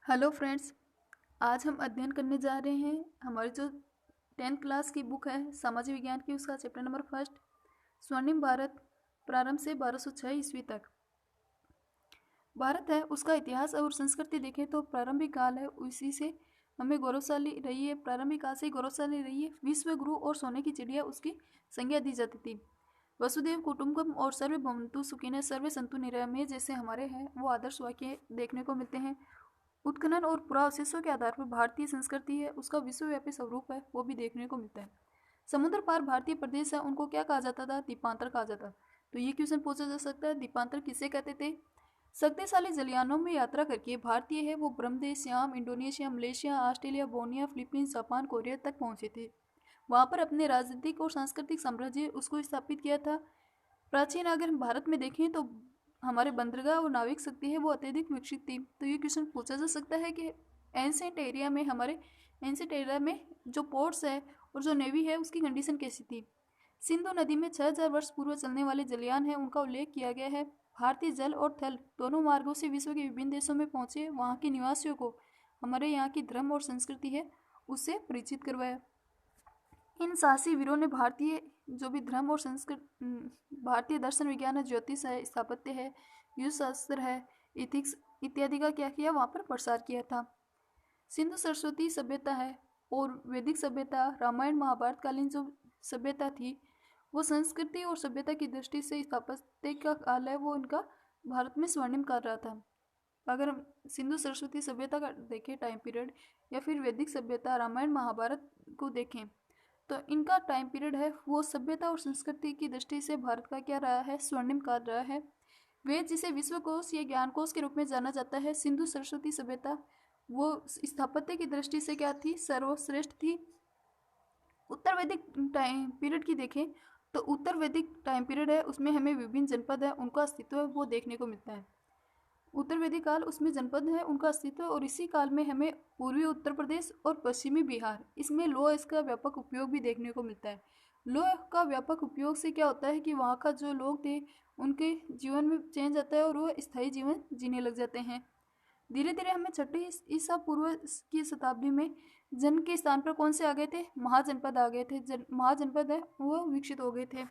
Hello friends. आज हम अध्ययन करने जा रहे हैं हमारी जो 10th क्लास की बुक है सामाजिक विज्ञान की, उसका चैप्टर नंबर फर्स्ट, स्वर्णिम भारत, प्रारंभ से 1206 ईस्वी तक। भारत है, उसका इतिहास और संस्कृति देखें तो प्रारंभिक काल है, उसी से हमें गौरवशाली रही है। प्रारंभिक काल से ही गौरवशाली रही है। विश्व गुरु और सोने की चिड़िया उसकी संज्ञा दी जाती थी। वसुदेव कुटुंबकम और सर्वे भवन्तु सुखिनः सर्वे सन्तु निरामय जैसे हमारे हैं वो आदर्श वाक्य देखने को मिलते हैं। उत्खनन और पुरावशेषों के आधार पर भारतीय संस्कृति है, उसका विश्वव्यापी स्वरूप है, वो भी देखने को मिलता है। समुद्र पार भारतीय प्रदेश है, उनको क्या कहा जाता था? द्वीपांतर कहा जाता। तो ये क्वेश्चन पूछा जा सकता है, द्वीपांतर किसे कहते थे? शक्तिशाली जलयानों में यात्रा करके भारतीय है वो Brahmadesh, Shyam, Indonesia, Malaysia, Australia, बोनिया, फिलीपींस, जापान, कोरिया तक पहुंचे थे। वहां पर अपने राजनीतिक और सांस्कृतिक साम्राज्य उसको स्थापित किया था। प्राचीन अगर हम भारत में देखें तो हमारे बंदरगाह और नाविक शक्ति है वो अत्यधिक विकसित थी। तो ये क्वेश्चन पूछा जा सकता है कि एंसेंट एरिया में, हमारे एंसेंट एरिया में जो पोर्ट्स है और जो नेवी है उसकी कंडीशन कैसी थी। सिंधु नदी में 6000 वर्ष पूर्व चलने वाले जलयान है, उनका उल्लेख किया गया है। भारतीय जल और थल दोनों मार्गों से विश्व के विभिन्न देशों में पहुंचे, वहाँ के निवासियों को हमारे यहाँ की धर्म और संस्कृति है उससे परिचित करवाया। इन साहसी वीरों ने भारतीय जो भी धर्म और भारतीय दर्शन विज्ञान है, ज्योतिष है, स्थापत्य है, युद्ध शास्त्र है, इथिक्स इत्यादि का क्या किया, वहाँ पर प्रसार किया था। सिंधु सरस्वती सभ्यता है और वैदिक सभ्यता, रामायण महाभारत कालीन जो सभ्यता थी वो संस्कृति और सभ्यता की दृष्टि से स्थापत्य का काल है वो इनका भारत में स्वर्णिम काल रहा था। अगर हम सिंधु सरस्वती सभ्यता का देखें टाइम पीरियड, या फिर वैदिक सभ्यता, रामायण महाभारत को देखें तो इनका टाइम पीरियड है वो सभ्यता और संस्कृति की दृष्टि से भारत का क्या रहा है? स्वर्णिम काल रहा है। वेद जिसे विश्वकोश या ज्ञानकोश के रूप में जाना जाता है, सिंधु सरस्वती सभ्यता वो स्थापत्य की दृष्टि से क्या थी? सर्वश्रेष्ठ थी। उत्तर वैदिक टाइम पीरियड की देखें तो उत्तर वैदिक टाइम पीरियड है, उसमें हमें विभिन्न जनपद है उनका अस्तित्व है वो देखने को मिलता है। उत्तर वैदिक काल उसमें जनपद है उनका अस्तित्व, और इसी काल में हमें पूर्वी उत्तर प्रदेश और पश्चिमी बिहार, इसमें लोह इसका व्यापक उपयोग भी देखने को मिलता है। लोह का व्यापक उपयोग से क्या होता है कि वहाँ का जो लोग थे उनके जीवन में चेंज आता है और वो स्थायी जीवन जीने लग जाते हैं। धीरे धीरे हमें छठी ईसा पूर्व की शताब्दी में जन के स्थान पर कौन से आ गए थे? महाजनपद आ गए थे। महाजनपद है वो विकसित हो गए थे।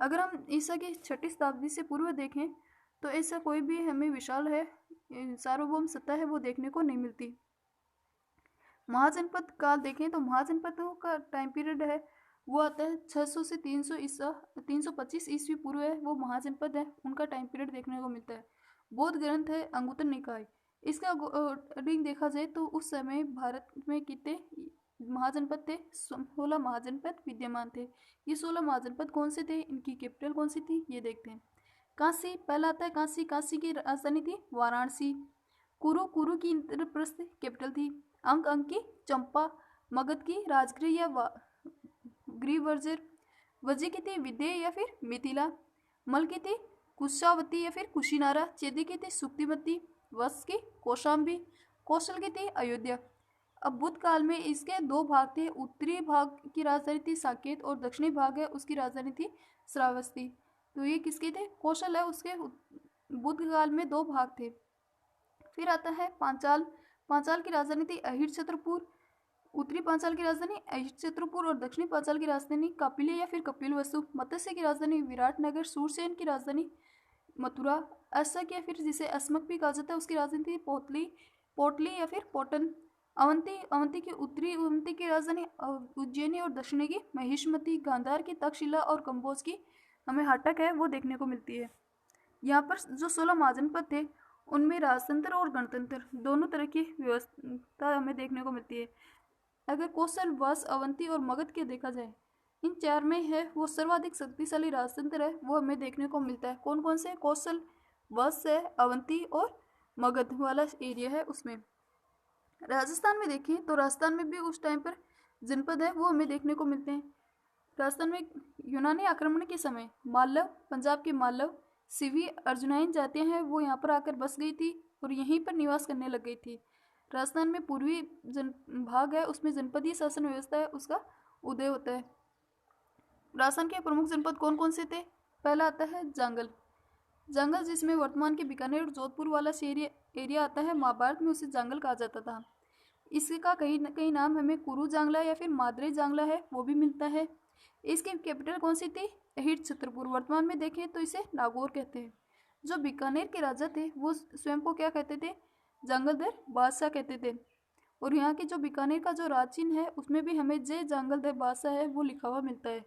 अगर हम ईसा की छठी शताब्दी से पूर्व देखें तो ऐसा कोई भी हमें विशाल है सार्वभौम सत्ता है वो देखने को नहीं मिलती। महाजनपद काल देखें तो महाजनपदों का टाइम पीरियड है वो आता है 600 से 325 ईस्वी पूर्व है वो महाजनपद है, उनका टाइम पीरियड देखने को मिलता है। बौद्ध ग्रंथ है अंगुत्तर निकाय, इसका अकॉर्डिंग देखा जाए तो उस समय भारत में कितने महाजनपद थे? 16 महाजनपद विद्यमान थे। ये 16 महाजनपद कौन से थे, इनकी कैपिटल कौन सी थी, ये देखते हैं। काशी पहला आता है, काशी, काशी की राजधानी थी वाराणसी। कुरु, कुरु की इंद्रप्रस्थ कैपिटल थी। अंक, अंक की चंपा। मगध की राजगृह या गृहवर्जर। वज्र की थी विदेह या फिर मिथिला। मल की थी कुशावती या फिर कुशीनारा। चेदी की थी सुक्तिमती। वत्स की कौशाम्बी। कौशल की थी अयोध्या। अब बुद्ध काल में इसके दो भाग थे, उत्तरी भाग की राजधानी थी साकेत और दक्षिणी भाग है उसकी राजधानी थी श्रावस्ती। तो ये किसके थे? कौशल है उसके बुद्ध काल में दो भाग थे। फिर आता है पांचाल। पांचाल की राजधानी थी अहिर छत्रपुर। उत्तरी पांचाल की राजधानी अहिर छत्रपुर और दक्षिणी पांचाल की राजधानी कपिले या फिर कपिल वस्तु। मत्स्य की राजधानी विराटनगर। सूरसेन की राजधानी मथुरा। अशक या फिर जिसे अस्मक भी कहा जाता है उसकी राजधानी थी पोतली, पोटली या फिर पोटन। अवंती, अवंती की उत्तरी अवंती की राजधानी उज्जैनी और दक्षिणी की महिष्मती। गांधार की तक्षशिला और कंबोज की हमें हाटक है वो देखने को मिलती है। यहाँ पर जो 16 महाजनपद थे उनमें राजतंत्र और गणतंत्र दोनों तरह की व्यवस्था हमें देखने को मिलती है। अगर कौशल, वत्स, अवंती और मगध के देखा जाए, इन चार में है वो सर्वाधिक शक्तिशाली राजतंत्र है वो हमें देखने को मिलता है। कौन कौन से? कौशल, वत्स है, अवंती और मगध वाला एरिया है उसमें। राजस्थान में देखें तो राजस्थान में भी उस टाइम पर जनपद है वो हमें देखने को मिलते हैं। राजस्थान में यूनानी आक्रमण के समय मालव, पंजाब के मालव, सिवी, अर्जुनाइन जातियां हैं वो यहाँ पर आकर बस गई थी और यहीं पर निवास करने लग गई थी। राजस्थान में पूर्वी जन भाग है उसमें जनपदीय शासन व्यवस्था है उसका उदय होता है। राजस्थान के प्रमुख जनपद कौन कौन से थे? पहला आता है जांगल। जंगल जिसमें वर्तमान के बीकानेर और जोधपुर वाला एरिया आता है, महाभारत में उसे जंगल कहा जाता था। इसका कहीं न कहीं नाम हमें कुरु जांगला या फिर माद्री जांगला है वो भी मिलता है। इसकी कैपिटल कौन सी थी? अहिर छत्रपुर। वर्तमान में देखें तो इसे नागौर कहते हैं। जो बीकानेर के राजा थे वो स्वयं को क्या कहते थे? जंगलधर बादशाह कहते थे। और यहाँ की जो बीकानेर का जो राज चिन्ह है उसमें भी हमें जय जंगलधर बादशाह है वो लिखा हुआ मिलता है।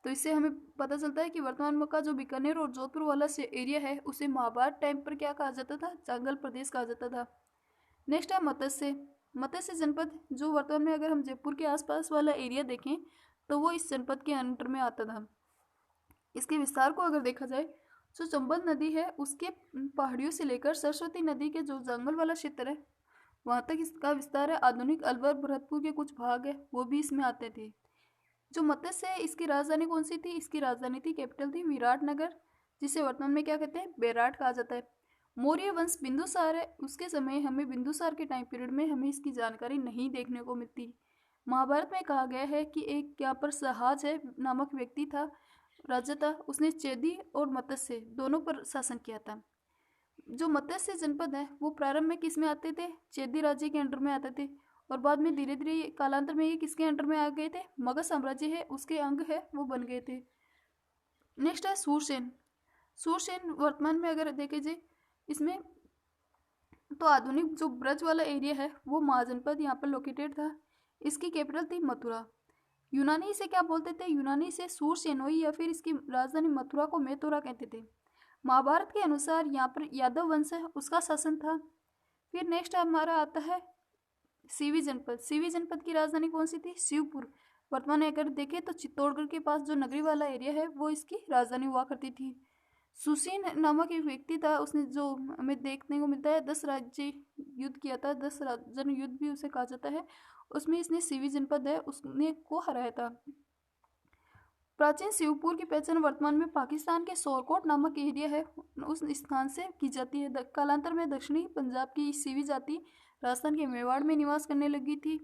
तो इससे हमें पता चलता है कि वर्तमान में का जो बीकानेर और जोधपुर वाला से एरिया है उसे महाभारत टाइम पर क्या कहा जाता था? जंगल प्रदेश कहा जाता था। नेक्स्ट है मत्स्य। मत्स्य जनपद जो वर्तमान में अगर हम जयपुर के आसपास वाला एरिया देखें तो वो इस जनपद के अंडर में आता था। इसके विस्तार को अगर देखा जाए, जो चंबल नदी है उसके पहाड़ियों से लेकर सरस्वती नदी के जो जंगल वाला क्षेत्र है वहाँ तक इसका विस्तार है। आधुनिक अलवर भरतपुर के कुछ भाग है वो भी इसमें आते थे। जो मत्स्य है इसकी राजधानी कौन सी थी? इसकी राजधानी थी, कैपिटल थी विराटनगर, जिसे वर्तमान में क्या कहते हैं? बेराट कहा जाता है। मौर्य वंश बिंदुसार है, उसके समय हमें बिंदुसार के टाइम पीरियड में हमें इसकी जानकारी नहीं देखने को मिलती। महाभारत में कहा गया है कि एक यहाँ पर सहाज है नामक व्यक्ति था, राजा था, उसने चेदी और मत्स्य दोनों पर शासन किया था। जो मत्स्य जनपद है वो प्रारंभ में किस में आते थे? चेदी राज्य के अंडर में आते थे और बाद में धीरे धीरे कालांतर में ये किसके अंडर में आ गए थे? मगध साम्राज्य है उसके अंग है वो बन गए थे। नेक्स्ट है सूरसेन। सूरसेन वर्तमान में अगर देखे जाए इसमें तो आधुनिक जो ब्रज वाला एरिया है वो महाजनपद यहाँ पर लोकेटेड था। इसकी कैपिटल थी मथुरा। यूनानी इसे क्या बोलते थे? यूनानी से सूरसेनोई या फिर इसकी राजधानी मथुरा को मेतोरा कहते थे। महाभारत के अनुसार यहाँ पर यादव वंश है उसका शासन था। फिर नेक्स्ट हमारा आता है सीवी जनपद। सीवी जनपद की राजधानी कौन सी थी? शिवपुर। वर्तमान में अगर देखें तो चित्तौड़गढ़ के पास जो नगरी वाला एरिया है वो इसकी राजधानी हुआ करती थी। सुसीन नामक एक व्यक्ति था, उसने जो हमें देखने को मिलता है 10 राज्य युद्ध किया था, 10 जन युद्ध भी उसे कहा जाता है, उसमें इसने सीवी जनपद है उसने को हराया था। प्राचीन शिवपुर की पहचान वर्तमान में पाकिस्तान के सोरकोट नामक एरिया है उस स्थान से की जाती है। कालांतर में दक्षिणी पंजाब की सीवी जाति राजस्थान के मेवाड़ में निवास करने लगी थी।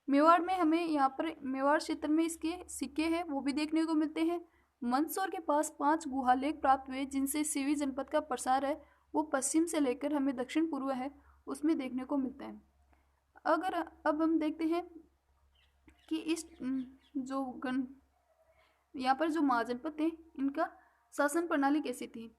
मेवाड़ में हमें यहाँ पर मेवाड़ क्षेत्र में इसके सिक्के हैं वो भी देखने को मिलते हैं। मंदसौर के पास 5 गुहालेख प्राप्त हुए जिनसे सीवी जनपद का प्रसार है वो पश्चिम से लेकर हमें दक्षिण पूर्व है उसमें देखने को मिलता है। अगर अब हम देखते हैं कि इस जो यहाँ पर जो महाजनपद थे इनका शासन प्रणाली कैसी थी,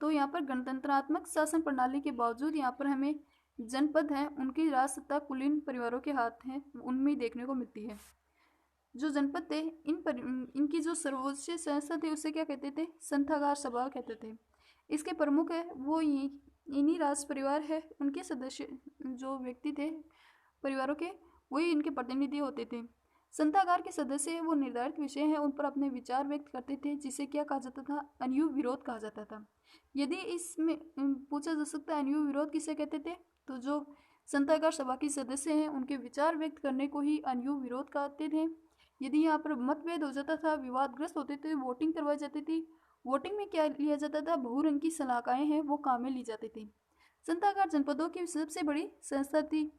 तो यहाँ पर गणतंत्रात्मक शासन प्रणाली के बावजूद यहाँ पर हमें जनपद हैं उनकी राज सत्ता कुलीन परिवारों के हाथ हैं उनमें देखने को मिलती है। जो जनपद थे इनकी जो सर्वोच्च संस्था थी उसे क्या कहते थे? संथागार सभा कहते थे। इसके प्रमुख है वो इन्हीं राज परिवार है, उनके सदस्य जो व्यक्ति थे परिवारों के वही इनके प्रतिनिधि होते थे। संथागार के सदस्य वो निर्धारित विषय हैं उन पर अपने विचार व्यक्त करते थे जिसे क्या कहा जाता था? अनुयूह विरोध कहा जाता था। यदि इसमें पूछा जा सकता है अनुयूह विरोध किसे कहते थे, तो जो संथागार सभा के सदस्य हैं उनके विचार व्यक्त करने को ही अनुयूह विरोध कहते थे। यदि यहाँ पर मतभेद हो जाता था, विवादग्रस्त होते थे, वोटिंग करवाई जाती थी। वोटिंग में क्या लिया जाता था? बहुरंग की सलाहकाएँ हैं वो काम में ली जाती थी। संथागार जनपदों की सबसे बड़ी संस्था थी।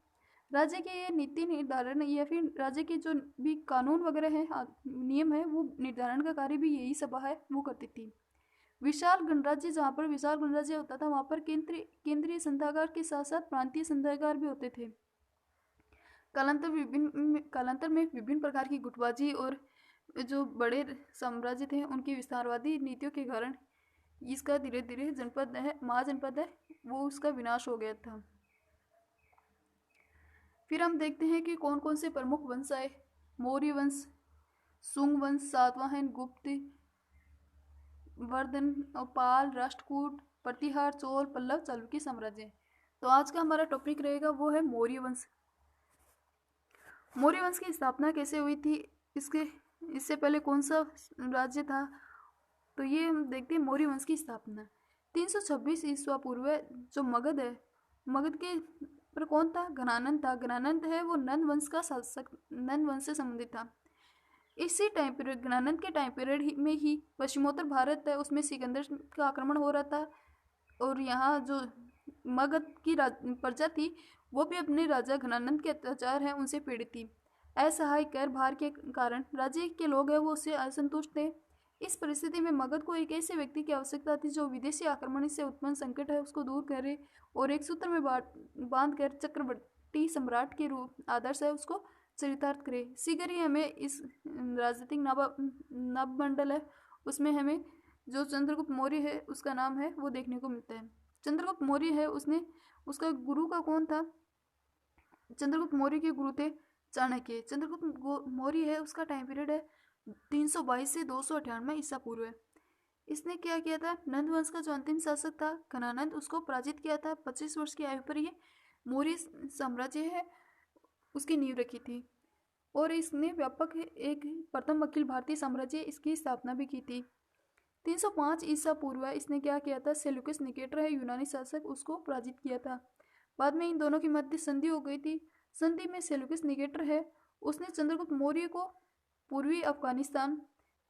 राज्य के ये नीति निर्धारण या फिर राज्य के जो भी कानून वगैरह है नियम है वो निर्धारण का कार्य भी यही सभा है वो करती थी। विशाल गणराज्य, जहाँ पर विशाल गणराज्य होता था वहाँ पर केंद्रीय संथागार के साथ साथ प्रांतीय संथागार भी होते थे। कालांतर में विभिन्न प्रकार की गुटबाजी और जो बड़े साम्राज्य थे उनकी विस्तारवादी नीतियों के कारण इसका धीरे धीरे जनपद है महाजनपद है वो उसका विनाश हो गया था। फिर हम देखते हैं कि कौन कौन से प्रमुख वंश आए। मौर्य वंश, सुंग वंश, सातवाहन, गुप्त, वर्धन, पाल, राष्ट्रकूट, प्रतिहार, चोल, पल्लव, चालुक्य साम्राज्य। तो आज का हमारा टॉपिक रहेगा वो है मौर्य वंश। मौर्य वंश की स्थापना कैसे हुई थी, इससे पहले कौन सा राज्य था, तो ये हम देखते हैं मौर्य वंश की स्थापना 326 ईस्वा पूर्व। जो मगध है, मगध के पर कौन था? घनानंद था। घनानंद है वो नंद वंश का शासक, नंद वंश से संबंधित था। इसी टाइम पीरियड घनानंद के टाइम पीरियड में ही पश्चिमोत्तर भारत है उसमें सिकंदर का आक्रमण हो रहा था और यहाँ जो मगध की प्रजा थी वो भी अपने राजा घनानंद के अत्याचार है उनसे पीड़ित थी। असहाय कर भार के कारण राज्य के लोग हैं वो उससे असंतुष्ट थे। इस परिस्थिति में मगध को एक ऐसे व्यक्ति की आवश्यकता थी जो विदेशी आक्रमण से उत्पन्न संकट है उसको दूर करे और एक सूत्र में बांध कर चक्रवर्ती सम्राट के रूप आदर्श है उसको चरितार्थ करे। शीघ्र ही हमें इस राजनीतिक नवमंडल है उसमें हमें जो चंद्रगुप्त मौर्य है उसका नाम है वो देखने को मिलता है। चंद्रगुप्त मौर्य है उसका गुरु का कौन था? चंद्रगुप्त मौर्य के गुरु थे चाणक्य। चंद्रगुप्त मौर्य है उसका टाइम पीरियड है 322 से 298 ईसा पूर्व है। इसने क्या किया था? नंद वंश का जो अंतिम शासक था घनानंद उसको पराजित किया था। 25 वर्ष की आयु पर ये मौर्य साम्राज्य है उसकी नींव रखी थी और इसने व्यापक एक प्रथम अखिल भारतीय साम्राज्य इसकी स्थापना भी की थी। 305 ईसा पूर्व इसने क्या किया था? सेल्यूकस निकेटर है यूनानी शासक उसको पराजित किया था। बाद में इन दोनों की मध्य संधि हो गई थी। संधि में सेल्यूकस निकेटर है उसने चंद्रगुप्त मौर्य को पूर्वी अफगानिस्तान,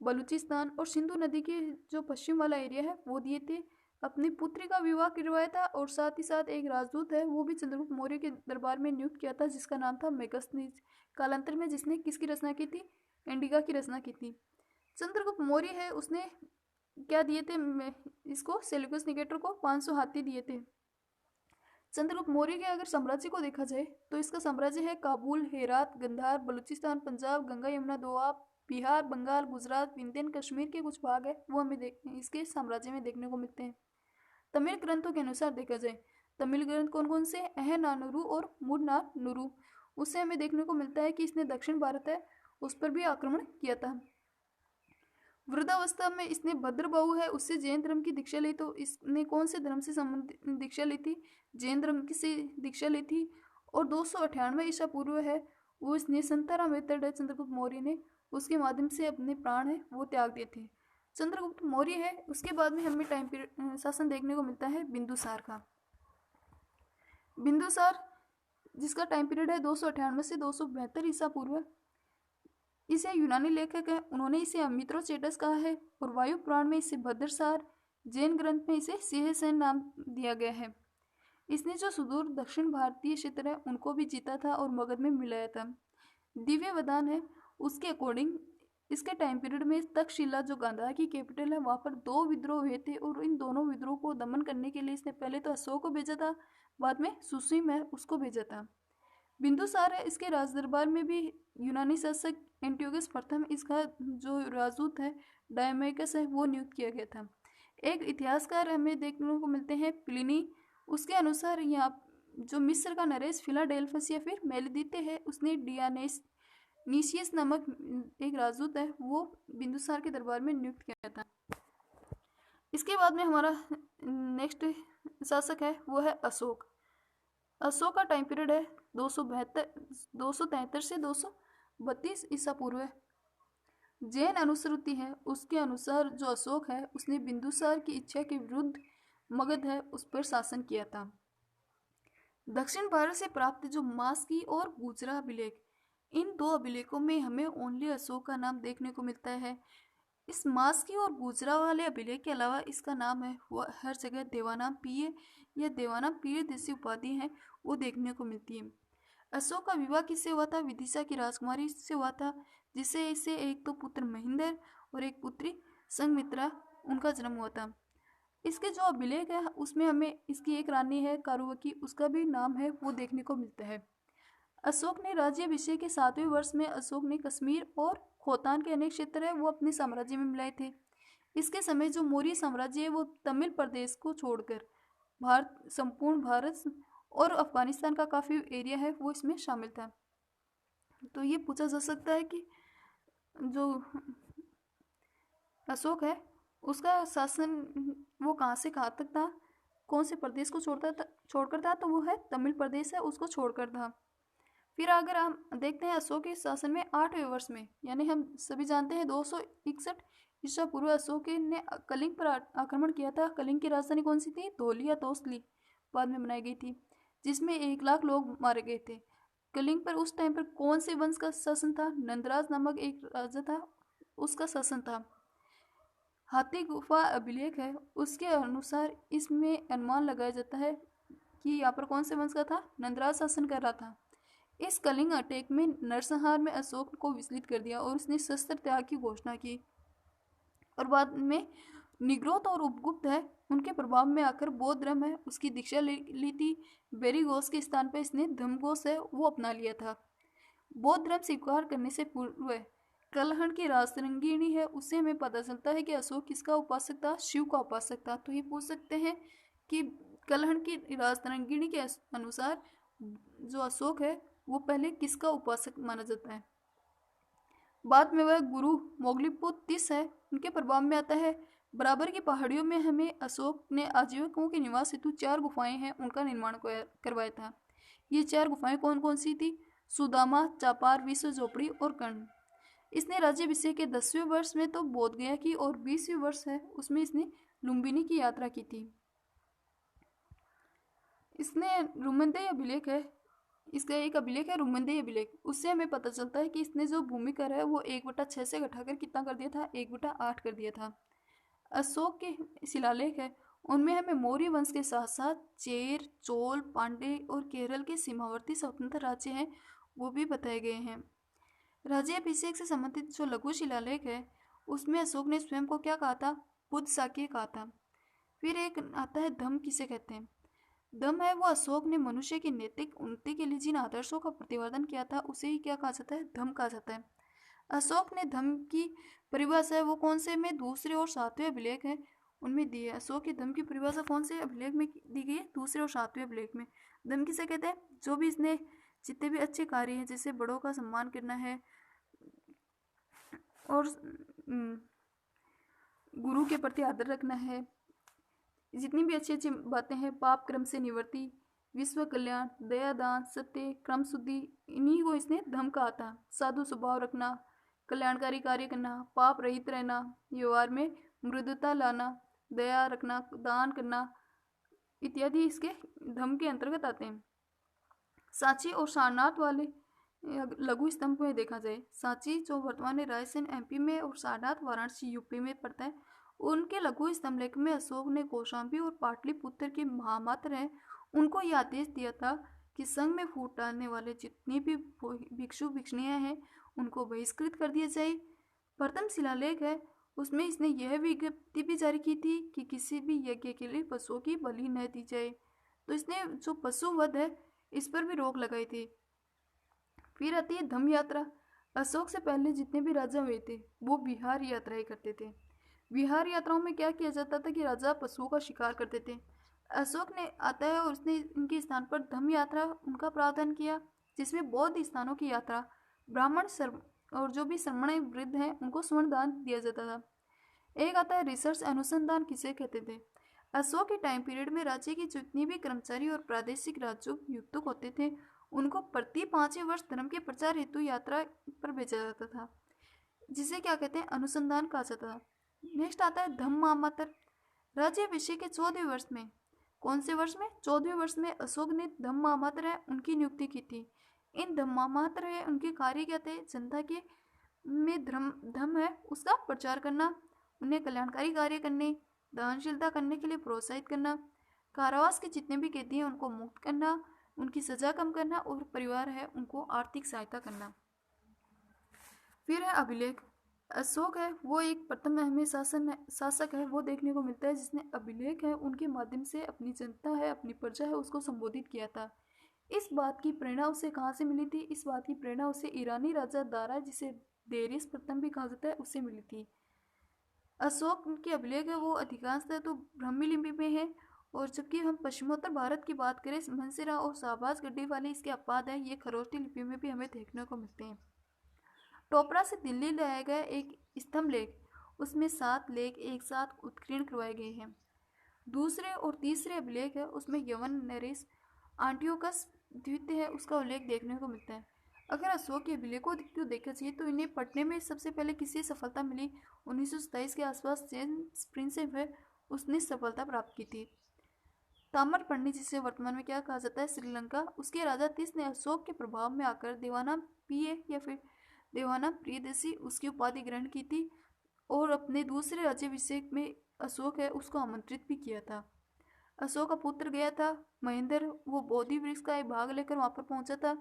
बलूचिस्तान और सिंधु नदी के जो पश्चिम वाला एरिया है वो दिए थे। अपनी पुत्री का विवाह करवाया था और साथ ही साथ एक राजदूत है वो भी चंद्रगुप्त मौर्य के दरबार में नियुक्त किया था जिसका नाम था मेगस्थनीज। कालांतर में जिसने किसकी रचना की थी? इंडिका की रचना की थी। चंद्रगुप्त मौर्य है उसने क्या दिए थे इसको? सेल्यूकस निकेटर को 500 हाथी दिए थे। चंद्रगुप्त मौर्य के अगर साम्राज्य को देखा जाए तो इसका साम्राज्य है काबुल, हेरात, गंधार, बलूचिस्तान, पंजाब, गंगा यमुना दोआब, बिहार, बंगाल, गुजरात, विंध्य, कश्मीर के कुछ भाग है वो हमें इसके साम्राज्य में देखने को मिलते हैं। तमिल ग्रंथों के अनुसार देखा जाए तमिल ग्रंथ कौन कौन से? अहनानुरु और मुन्नानुरु। उससे हमें देखने को मिलता है कि इसने दक्षिण भारत है उस पर भी आक्रमण किया था। वृद्धावस्था में इसने भद्रबाहु है उससे जैन धर्म की दीक्षा ली। तो इसने कौन से धर्म से संबंधित दीक्षा ली थी? जैन धर्म की से दीक्षा ली थी। और 298 ईसा पूर्व है वो इसने संताराम मेथड है चंद्रगुप्त मौर्य ने उसके माध्यम से अपने प्राण है वो त्याग दिए थे। चंद्रगुप्त मौर्य है उसके बाद में हमें टाइम पीरियड शासन देखने को मिलता है बिंदुसार का। बिंदुसार जिसका टाइम पीरियड है 298 से 272 ईसा पूर्व। इसे यूनानी लेखक है उन्होंने इसे अमित्रोचेटस कहा है और वायु पुराण में इसे भद्रसार, जैन ग्रंथ में इसे सिंहसेन नाम दिया गया है। इसने जो सुदूर दक्षिण भारतीय क्षेत्र है उनको भी जीता था और मगध में मिलाया था। दिव्य वदान है उसके अकॉर्डिंग इसके टाइम पीरियड में तक्षशिला जो गांधार की कैपिटल है वहाँ पर 2 विद्रोह हुए थे और इन दोनों विद्रोह को दमन करने के लिए इसने पहले तो अशोक को भेजा था बाद में सुसीम है उसको भेजा था। बिंदुसार है इसके राज दरबार में भी यूनानी शासक एंटियोकस प्रथम इसका जो राजदूत है डायमेकस है वो नियुक्त किया गया था। एक इतिहासकार हमें देखने को मिलते हैं प्लिनी उसके अनुसार यहाँ जो मिस्र का नरेश फिलाडेल्फस या फिर मेलिदिते है उसने निशियस नामक एक राजदूत है वो बिंदुसार के दरबार में नियुक्त किया था। इसके बाद में हमारा नेक्स्ट शासक है वो है अशोक। अशोक का टाइम पीरियड है 273 से 232 ईसा पूर्व है। जैन अनुश्रुति है उसके अनुसार जो अशोक है उसने बिंदुसार की इच्छा के विरुद्ध मगध है उस पर शासन किया था। दक्षिण भारत से प्राप्त जो मास्की और गुजरा अभिलेख इन 2 अभिलेखों में हमें ओनली अशोक का नाम देखने को मिलता है। इस मास्की और गुजरा वाले अभिलेख के अलावा इसका नाम है वो हर जगह देवानाम पीय या देवानाम पीय जैसी उपाधि है वो देखने को मिलती है। अशोक का विवाह किससे हुआ था? विदिशा की राजकुमारी से हुआ था जिससे इसे एक तो पुत्र महेंद्र और एक पुत्री संघमित्रा उनका जन्म हुआ था। इसके जो अभिलेख है उसमें हमें इसकी एक रानी है कारुवकी उसका भी नाम है वो देखने को मिलता है। अशोक ने राज्याभिषेक के 7वें वर्ष में अशोक ने कश्मीर और खोतान के अनेक क्षेत्र है वो अपने साम्राज्य में मिलाए थे। इसके समय जो मौर्य साम्राज्य है वो तमिल प्रदेश को छोड़कर संपूर्ण भारत और अफगानिस्तान का काफ़ी एरिया है वो इसमें शामिल था। तो ये पूछा जा सकता है कि जो अशोक है उसका शासन वो कहाँ से कहाँ तक था, कौन से प्रदेश को छोड़कर था? तो वो है तमिल प्रदेश है उसको छोड़कर था। फिर अगर हम देखते हैं अशोक के शासन में 8वें वर्ष में यानी हम सभी जानते हैं 261 ईसा पूर्व अशोक ने कलिंग पर आक्रमण किया था। कलिंग की राजधानी कौन सी थी? धौली या तोसली बाद में बनाई गई थी जिसमें 1 लाख लोग मारे गए थे। कलिंग पर उस टाइम पर कौन से वंश का शासन था? नंदराज नामक एक राजा था उसका शासन था। हाथी गुफा अभिलेख है उसके अनुसार इसमें अनुमान लगाया जाता है कि यहाँ पर कौन से वंश का था? नंदराज शासन कर रहा था। इस कलिंग अटैक में नरसंहार में अशोक को विचलित कर दिया और उसने शस्त्र त्याग की घोषणा की। और बाद में निग्रोध और उपगुप्त है उनके प्रभाव में आकर बौद्ध धर्म है उसकी दीक्षा ली थी। बेरीघोष के स्थान पर इसने धम्मघोष है वो अपना लिया था। बौद्ध धर्म स्वीकार करने से पूर्व कलहण की राजतरंगिणी है उससे हमें पता चलता है कि अशोक किसका उपासक था, शिव का उपासक था। तो ये पूछ सकते हैं कि कलहण की राजतरंगिणी के अनुसार जो अशोक है वो पहले किसका उपासक माना जाता है। बाद में वह गुरु मोगलीपुत तिस है उनके प्रभाव में आता है। बराबर की पहाड़ियों में हमें अशोक ने आजीविकों के निवास हेतु 4 गुफाएं हैं उनका निर्माण करवाया था। ये 4 गुफाएं कौन कौन सी थी? सुदामा, चापार, विश्व झोपड़ी और कर्ण। इसने राज्याभिषेक के 10वें वर्ष में तो बोध गया की और 20वें वर्ष है उसमें इसने लुम्बिनी की यात्रा की थी। इसने रुमंदेय अभिलेख है, इसका एक अभिलेख है रुमंदेय अभिलेख, उससे हमें पता चलता है कि इसने जो भूमि कर है वो 1/6 से घटाकर कितना कर दिया था, 1/8 कर दिया था। अशोक के शिलालेख है उनमें हमें मौर्य वंश के साथ साथ चेर, चोल, पांडे और केरल के सीमावर्ती स्वतंत्र राज्य हैं वो भी बताए गए हैं। राज्याभिषेक से संबंधित जो लघु शिलालेख है उसमें अशोक ने स्वयं को क्या कहा था? बुद्ध साक्य कहा था। फिर एक आता है धम्म, किसे कहते हैं? धम्म है वो अशोक ने मनुष्य की नैतिक उन्नति के लिए जिन आदर्शों का प्रतिपादन किया था उसे ही क्या कहा जाता है? धम्म कहा जाता है। अशोक ने धम्म की परिभाषा है वो कौन से में? 2 और 7वें अभिलेख है उनमें दी है। अशोक के धम्म की परिभाषा कौन से अभिलेख में दी गई है? 2 और 7वें अभिलेख में। धम्म किसे कहते हैं? जो भी इसने जितने भी अच्छे कार्य हैं जैसे बड़ों का सम्मान करना है और गुरु के प्रति आदर रखना है, जितनी भी अच्छी अच्छी बातें हैं, पाप क्रम से निवृत्ति, विश्व कल्याण, दया, दान, सत्य, क्रम शुद्धि, इन्हीं को इसने धम्म कहा था। साधु स्वभाव रखना, कल्याणकारी कार्य करना, पाप रहित रहना, व्यवहार में मृदुता लाना, दया रखना, दान करना इत्यादि इसके धम्म के अंतर्गत आते हैं। सांची और सारनाथ वाले लघु स्तंभ में देखा जाए, सांची जो वर्तमान में रायसेन एमपी में और सारनाथ वाराणसी यूपी में पड़ता है, उनके लघु स्तंभलेख में अशोक ने कौशाम्बी और पाटलिपुत्र के महामात्र हैं उनको यह आदेश दिया था कि संघ में फूट डालने वाले जितनी भी भिक्षु भिक्षुणियाँ हैं उनको बहिष्कृत कर दिया जाए। प्रथम शिलालेख है उसमें इसने यह विज्ञप्ति भी जारी की थी कि किसी भी यज्ञ के लिए पशुओं की बलि न दी जाए। तो इसने जो पशु वध है इस पर भी रोक लगाई थी। फिर आती है धम्म यात्रा। अशोक से पहले जितने भी राजा हुए थे वो बिहार यात्राएं करते थे। विहार यात्राओं में क्या किया जाता था कि राजा पशुओं का शिकार करते थे। अशोक ने आता है और उसने इनके स्थान पर धम्म यात्रा उनका प्रावधान किया जिसमें बौद्ध स्थानों की यात्रा, ब्राह्मण और जो भी श्रमण वृद्ध हैं उनको स्वर्ण दान दिया जाता था। एक आता है रिसर्च, अनुसंधान किसे कहते थे? अशोक के टाइम पीरियड में राज्य की जितनी भी कर्मचारी और प्रादेशिक राजयुक्त होते थे उनको प्रति 5वें वर्ष धर्म के प्रचार हेतु यात्रा पर भेजा जाता था जिसे क्या कहते हैं? अनुसंधान कहा जाता था। नेक्स्ट आता है धम्म महामात्र। राज्याभिषेक के 14वें वर्ष में, कौन से वर्ष में? 14वें वर्ष में अशोक ने धम्म महामात्र है उनकी नियुक्ति की थी। इन धम्म महामात्र है उनके कार्य क्या थे? जनता के में धम्म है उसका प्रचार करना, उन्हें कल्याणकारी कार्य करने, दानशीलता करने के लिए प्रोत्साहित करना, कारावास के जितने भी कैदी हैं उनको मुक्त करना, उनकी सजा कम करना और परिवार है उनको आर्थिक सहायता करना। फिर है अभिलेख। अशोक है वो एक प्रथम हमें शासक है वो देखने को मिलता है जिसने अभिलेख है उनके माध्यम से अपनी जनता है, अपनी प्रजा है उसको संबोधित किया था। इस बात की प्रेरणा उसे कहाँ से मिली थी? इस बात की प्रेरणा उसे ईरानी राजा दारा, जिसे देरियस प्रथम भी कहा जाता है, उससे मिली थी। अशोक के अभिलेख है वो अधिकांशतः तो ब्राह्मी लिपि में है और जबकि हम पश्चिमोत्तर भारत की बात करें मनसिरा और शाहबाज गड्ढे वाले इसके अपवाद है, ये खरोष्टी लिपि में भी हमें देखने को मिलते हैं। टोपरा से दिल्ली लाया गया एक स्तंभ लेख, उसमें 7 लेख एक साथ उत्कीर्ण करवाए गए हैं। दूसरे और तीसरे अभिलेख है उसमें यवन नरेश आंटियोकस द्वितीय है उसका उल्लेख देखने को मिलता है। अगर अशोक के अभिलेखों को देखा चाहिए तो इन्हें पढ़ने में सबसे पहले किसी सफलता मिली 1927 के आसपास जेम्स प्रिंसेप है उसने सफलता प्राप्त की थी। ताम्रपर्णी जिसे वर्तमान में क्या कहा जाता है? श्रीलंका, उसके राजा तीस ने अशोक के प्रभाव में आकर देवाना पीए या फिर देवाना प्रियदर्शी उसकी उपाधि ग्रहण की थी और अपने दूसरे राज्याभिषेक में अशोक है उसको आमंत्रित भी किया था। अशोक का पुत्र गया था महेंद्र, वो बोधि वृक्ष का एक भाग लेकर वहाँ पर पहुँचा था।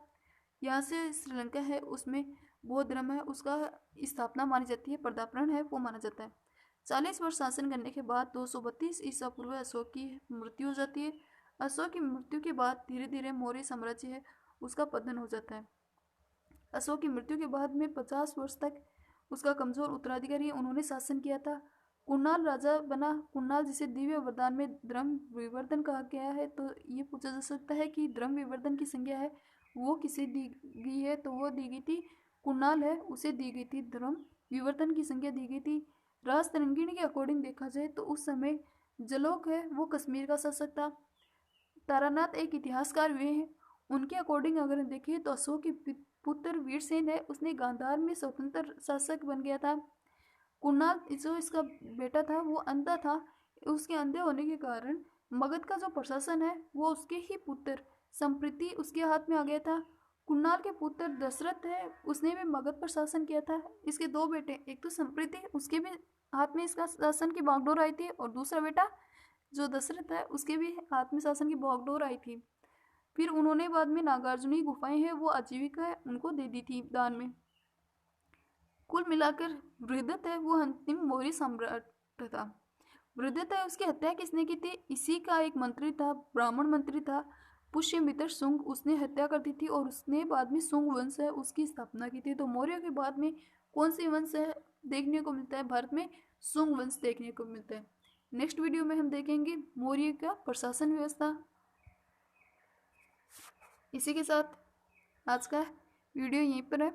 यहाँ से श्रीलंका है उसमें बौद्ध धर्म है उसका स्थापना मानी जाती है, पर्दापरण है वो माना जाता है। 40 वर्ष शासन करने के बाद 232 ईसा पूर्व अशोक की मृत्यु हो जाती है। अशोक की मृत्यु के बाद धीरे धीरे मौर्य साम्राज्य है उसका पतन हो जाता है। अशोक की मृत्यु के बाद में 50 वर्ष तक उसका कमजोर उत्तराधिकारी उन्होंने शासन किया था। कुणाल राजा बना। कुणाल जिसे दिव्य वरदान में धर्म विवर्धन कहा गया है, तो ये पूछा जा सकता है कि धर्म विवर्धन की संज्ञा है वो किसे दी गई है, तो वो दी गई थी कुणाल है उसे दी गई थी धर्म विवर्धन की संज्ञा दी गई थी। राज तरंगिणी के अकॉर्डिंग देखा जाए तो उस समय जलोक है वो कश्मीर का शासक था। तारानाथ एक इतिहासकार हुए हैं, उनके अकॉर्डिंग अगर देखें तो अशोक के पुत्र वीरसेन है उसने गांधार में स्वतंत्र शासक बन गया था। कुणाल जो इसका बेटा था वो अंधा था, उसके अंधे होने के कारण मगध का जो प्रशासन है वो उसके ही पुत्र संप्रीति उसके हाथ में आ गया था। कुणाल के पुत्र दशरथ है उसने भी मगध पर शासन किया था। इसके दो बेटे, एक तो संप्रीति उसके भी हाथ में इसका शासन की बागडोर आई थी, और दूसरा बेटा जो दशरथ है उसके भी हाथ में शासन की बागडोर आई थी। फिर उन्होंने बाद में नागार्जुनी गुफाएं हैं वो आजीविका है उनको दे दी थी दान में। कुल मिलाकर बृहदत्त है वो अंतिम मौर्य सम्राट था। बृहदत्त है उसकी हत्या किसने की थी? इसी का एक मंत्री था, ब्राह्मण मंत्री था पुष्यमित्र शुंग, उसने हत्या कर दी थी और उसने बाद में शुंग वंश है उसकी स्थापना की थी। तो मौर्य के बाद में कौन सी वंश है देखने को मिलता है भारत में? शुंग वंश देखने को मिलता है। नेक्स्ट वीडियो में हम देखेंगे मौर्य का प्रशासन व्यवस्था। इसी के साथ आज का वीडियो यहीं पर है।